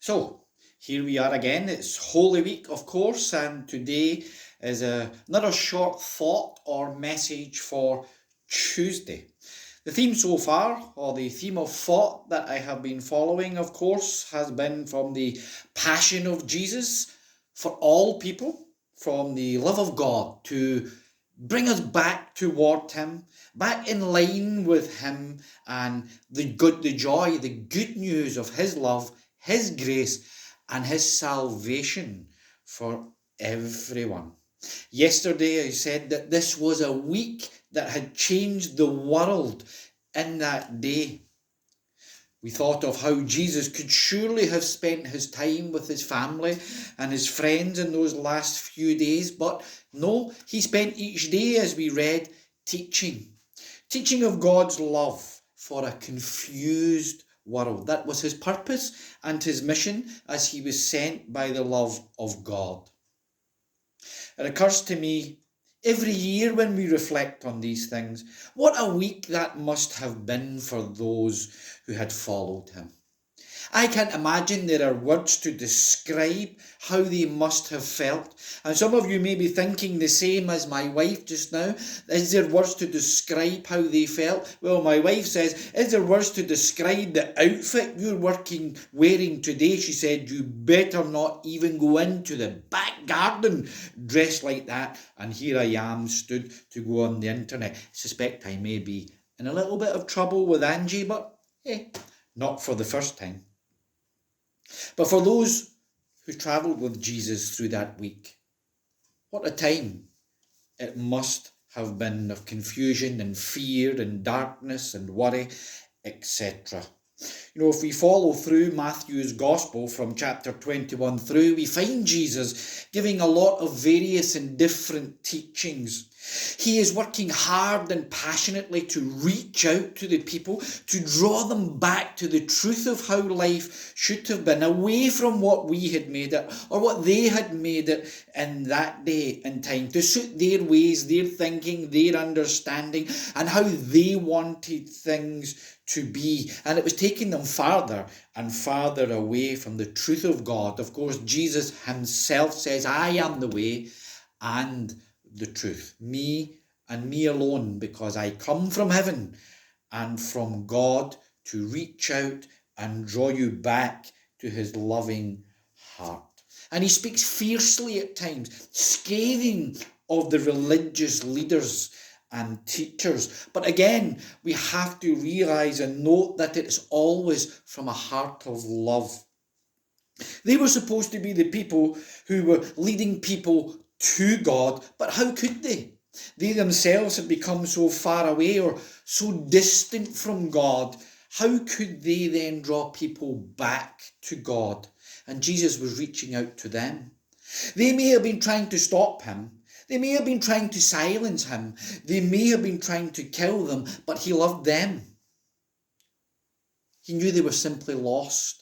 So, here we are again. It's Holy Week, of course, and today is another short thought or message for Tuesday. The theme so far, or the theme of thought that I have been following, of course, has been from the Passion of Jesus for all people, from the love of God to bring us back toward Him, back in line with Him, and the joy, the good news of His love, His grace, and His salvation for everyone. Yesterday I said that this was a week that had changed the world in that day. We thought of how Jesus could surely have spent his time with his family and his friends in those last few days, but no, he spent each day, as we read, teaching of God's love for a confused world. That was his purpose and his mission as he was sent by the love of God. It occurs to me every year when we reflect on these things, what a week that must have been for those who had followed him. I can't imagine there are words to describe how they must have felt. And some of you may be thinking the same as my wife just now. Is there words to describe how they felt? Well, my wife says, is there words to describe the outfit you're wearing today? She said, you better not even go into the back garden dressed like that. And here I am, stood to go on the internet. I suspect I may be in a little bit of trouble with Angie, but not for the first time. But for those who travelled with Jesus through that week, what a time it must have been of confusion and fear and darkness and worry, etc. You know, if we follow through Matthew's Gospel from chapter 21 through, we find Jesus giving a lot of various and different teachings. He is working hard and passionately to reach out to the people, to draw them back to the truth of how life should have been, away from what we had made it, or what they had made it in that day and time, to suit their ways, their thinking, their understanding, and how they wanted things to be. And it was taking them farther and farther away from the truth of God. Of course, Jesus himself says, I am the way and the truth, me and me alone, because I come from heaven and from God to reach out and draw you back to his loving heart. And he speaks fiercely at times, scathing of the religious leaders and teachers. But again, we have to realise and note that it's always from a heart of love. They were supposed to be the people who were leading people to God, but how could they? They themselves had become so far away or so distant from God. How could they then draw people back to God? And Jesus was reaching out to them. They may have been trying to stop him. They may have been trying to silence him. They may have been trying to kill them, but he loved them. He knew they were simply lost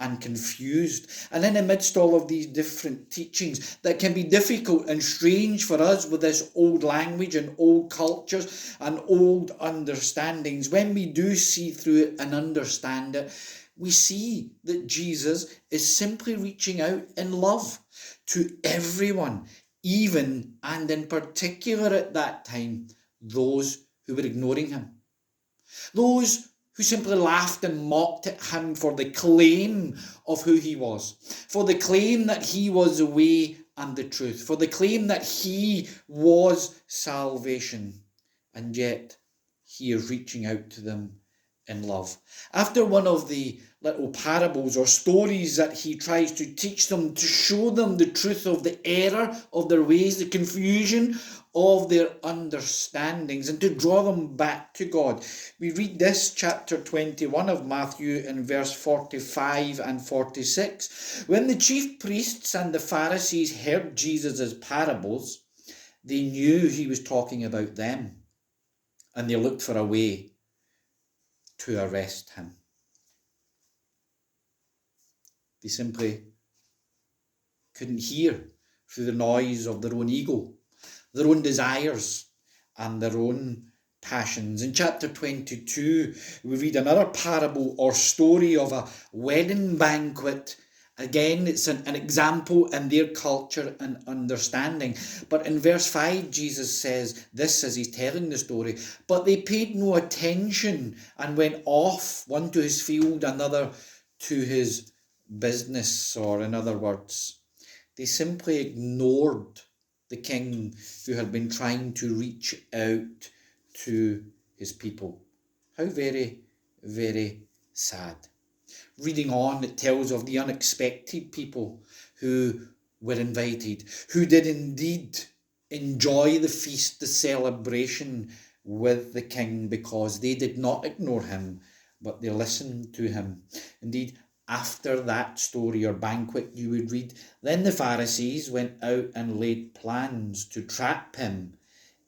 and confused. And in amidst all of these different teachings that can be difficult and strange for us with this old language and old cultures and old understandings, when we do see through it and understand it, we see that Jesus is simply reaching out in love to everyone, even and in particular at that time, those who were ignoring him. Those who simply laughed and mocked at him for the claim of who he was, for the claim that he was the way and the truth, for the claim that he was salvation. And yet he is reaching out to them in love. After one of the little parables or stories that he tries to teach them, to show them the truth of the error of their ways, the confusion of their understandings, and to draw them back to God. We read this chapter 21 of Matthew in verse 45 and 46. When the chief priests and the Pharisees heard Jesus' parables, they knew he was talking about them, and they looked for a way to arrest him. They simply couldn't hear through the noise of their own ego, their own desires, and their own passions. In chapter 22, we read another parable or story of a wedding banquet. Again, it's an example in their culture and understanding. But in verse 5, Jesus says this as he's telling the story. But they paid no attention and went off, one to his field, another to his business. Or in other words, they simply ignored the king who had been trying to reach out to his people. How very, very sad. Reading on, it tells of the unexpected people who were invited, who did indeed enjoy the feast, the celebration with the king, because they did not ignore him, but they listened to him. Indeed, after that story or banquet, you would read, then the Pharisees went out and laid plans to trap him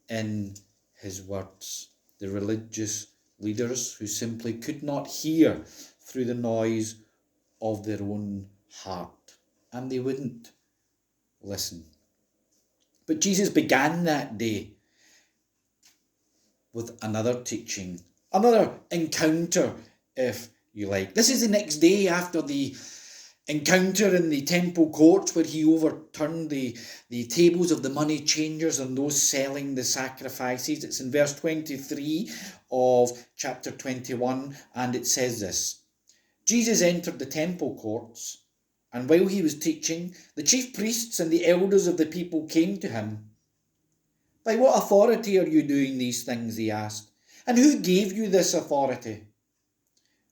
in his words. The religious leaders who simply could not hear through the noise of their own heart, and they wouldn't listen. But Jesus began that day with another teaching, another encounter, if you like. This is the next day after the encounter in the temple courts where he overturned the tables of the money changers and those selling the sacrifices. It's in verse 23 of chapter 21, and it says this. Jesus entered the temple courts, and while he was teaching, the chief priests and the elders of the people came to him. By what authority are you doing these things? He asked. And who gave you this authority?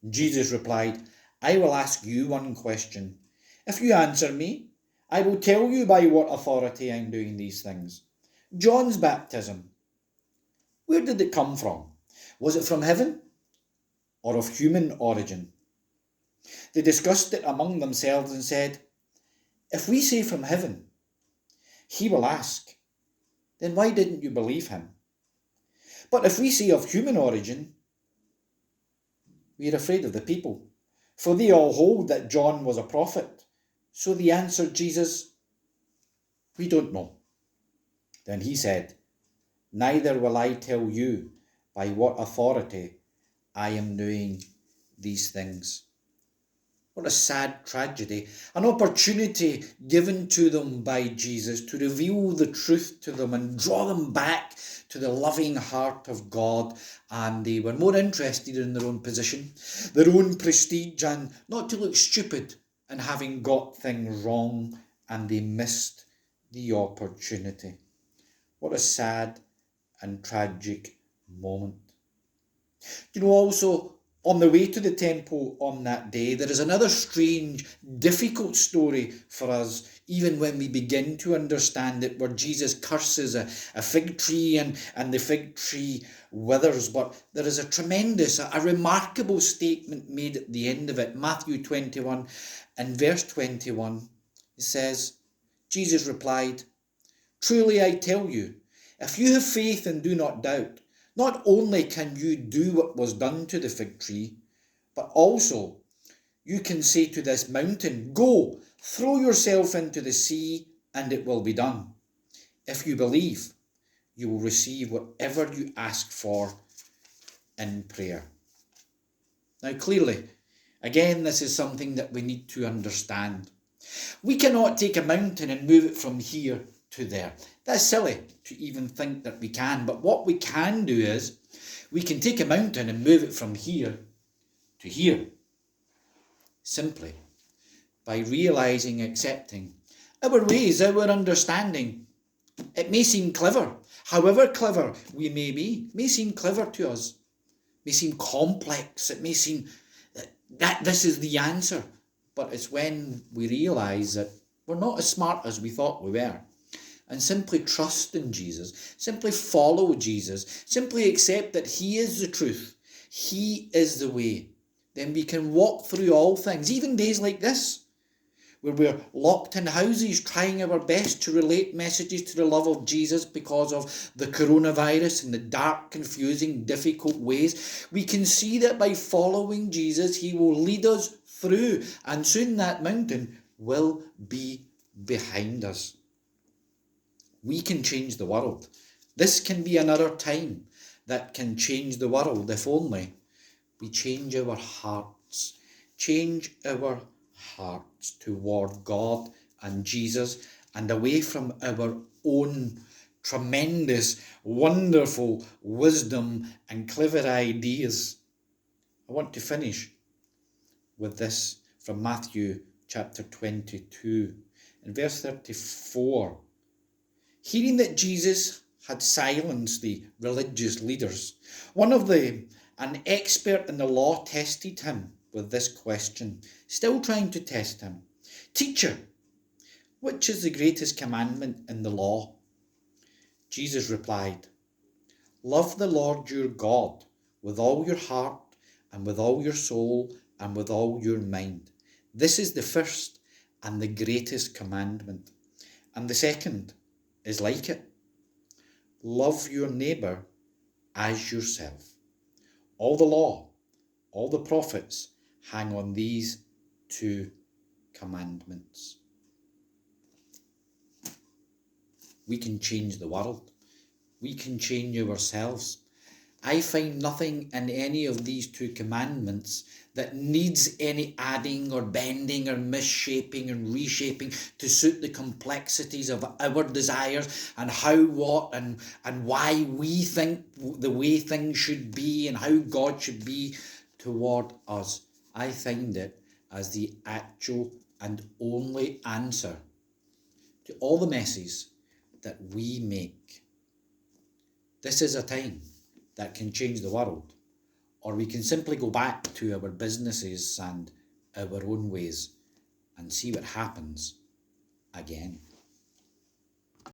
Jesus replied, I will ask you one question. If you answer me, I will tell you by what authority I am doing these things. John's baptism, where did it come from? Was it from heaven or of human origin? They discussed it among themselves and said, if we say from heaven, he will ask, then why didn't you believe him? But if we say of human origin, we are afraid of the people, for they all hold that John was a prophet. So they answered Jesus, we don't know. Then he said, neither will I tell you by what authority I am doing these things. What a sad tragedy. An opportunity given to them by Jesus to reveal the truth to them and draw them back to the loving heart of God. And they were more interested in their own position, their own prestige, and not to look stupid in having got things wrong, and they missed the opportunity. What a sad and tragic moment. You know, also, on the way to the temple on that day, there is another strange, difficult story for us, even when we begin to understand it, where Jesus curses a fig tree and the fig tree withers. But there is a tremendous, a remarkable statement made at the end of it. Matthew 21 and verse 21, it says, Jesus replied, truly I tell you, if you have faith and do not doubt, not only can you do what was done to the fig tree, but also you can say to this mountain, go, throw yourself into the sea, and it will be done. If you believe, you will receive whatever you ask for in prayer. Now clearly, again, this is something that we need to understand. We cannot take a mountain and move it from here to there. That's silly to even think that we can. But what we can do is we can take a mountain and move it from here to here, simply by realizing, accepting our ways, our understanding. It may seem clever, however clever we may be, it may seem clever to us, it may seem complex, it may seem that this is the answer. But it's when we realize that we're not as smart as we thought we were, and simply trust in Jesus, simply follow Jesus, simply accept that he is the truth, he is the way, then we can walk through all things, even days like this, where we're locked in houses trying our best to relate messages to the love of Jesus because of the coronavirus and the dark, confusing, difficult ways. We can see that by following Jesus, he will lead us through, and soon that mountain will be behind us. We can change the world. This can be another time that can change the world if only we change our hearts. Change our hearts toward God and Jesus and away from our own tremendous, wonderful wisdom and clever ideas. I want to finish with this from Matthew chapter 22 in verse 34. Hearing that Jesus had silenced the religious leaders, an expert in the law, tested him with this question, still trying to test him. Teacher, which is the greatest commandment in the law? Jesus replied, Love the Lord your God with all your heart and with all your soul and with all your mind. This is the first and the greatest commandment. And the second is like it. Love your neighbour as yourself. All the law, all the prophets hang on these two commandments. We can change the world. We can change ourselves. I find nothing in any of these two commandments that needs any adding or bending or misshaping and reshaping to suit the complexities of our desires and how, what, and why we think the way things should be and how God should be toward us. I find it as the actual and only answer to all the messes that we make. This is a time that can change the world, or we can simply go back to our businesses and our own ways and see what happens again.